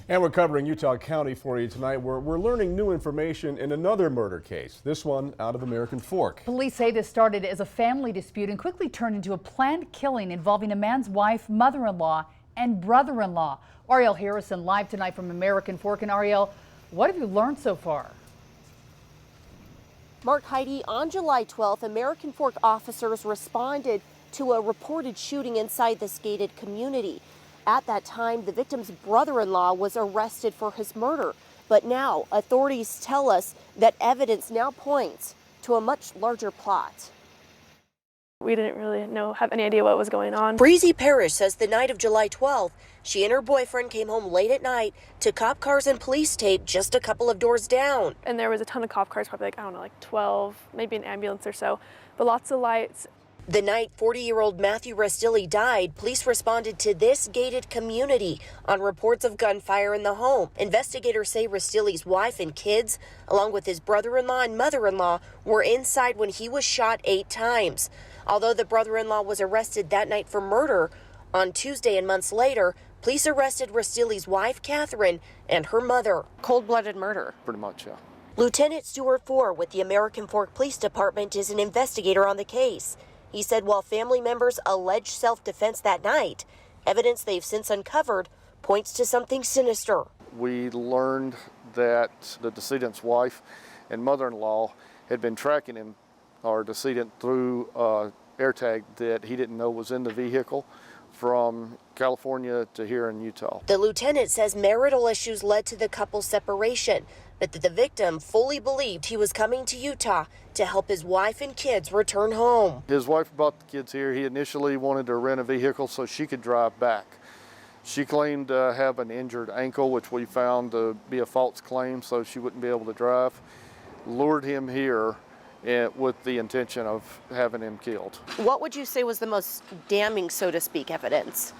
And we're covering Utah County for you tonight. We're learning new information in another murder case, this one out of American Fork. Police say this started as a family dispute and quickly turned into a planned killing involving a man's wife, mother-in-law, and brother-in-law. Ariel Harrison live tonight from American Fork. And Ariel, what have you learned so far? Mark, Heidi, on July 12th, American Fork officers responded to a reported shooting inside this gated community. At that time, the victim's brother-in-law was arrested for his murder. But now, authorities tell us that evidence now points to a much larger plot. We didn't really have any idea what was going on. Breezy Parrish says the night of July 12th, she and her boyfriend came home late at night to cop cars and police tape just a couple of doors down. And there was a ton of cop cars, probably like 12, maybe an ambulance or so, but lots of lights. The night 40-year-old Matthew Restilli died, police responded to this gated community on reports of gunfire in the home. Investigators say Restilli's wife and kids, along with his brother-in-law and mother-in-law, were inside when he was shot 8 times. Although the brother-in-law was arrested that night for murder, on Tuesday and months later, police arrested Restilli's wife, Catherine, and her mother. Cold-blooded murder. Pretty much, yeah. Lieutenant Stuart Four with the American Fork Police Department is an investigator on the case. He said while family members alleged self-defense that night, evidence they've since uncovered points to something sinister. We learned that the decedent's wife and mother-in-law had been tracking him, our decedent, through AirTag that he didn't know was in the vehicle from California to here in Utah. The lieutenant says marital issues led to the couple's separation, but that the victim fully believed he was coming to Utah to help his wife and kids return home. His wife brought the kids here. He initially wanted to rent a vehicle so she could drive back. She claimed to have an injured ankle, which we found to be a false claim, so she wouldn't be able to drive. Lured him here with the intention of having him killed. What would you say was the most damning, so to speak, evidence?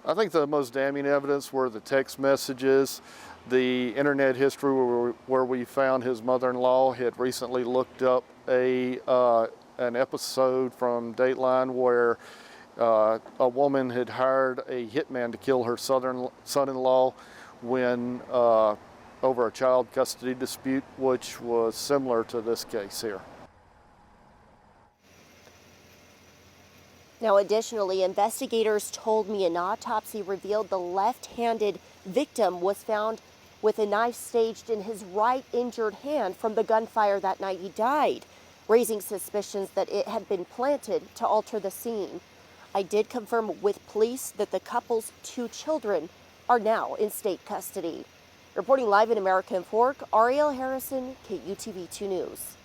I think the most damning evidence were the text messages, the internet history where we found his mother-in-law had recently looked up an episode from Dateline where a woman had hired a hitman to kill her son-in-law when over a child custody dispute, which was similar to this case here. Now, additionally, investigators told me an autopsy revealed the left-handed victim was found with a knife staged in his right injured hand from the gunfire that night he died, raising suspicions that it had been planted to alter the scene. I did confirm with police that the couple's 2 children are now in state custody. Reporting live in American Fork, Ariel Harrison, KUTV 2 News.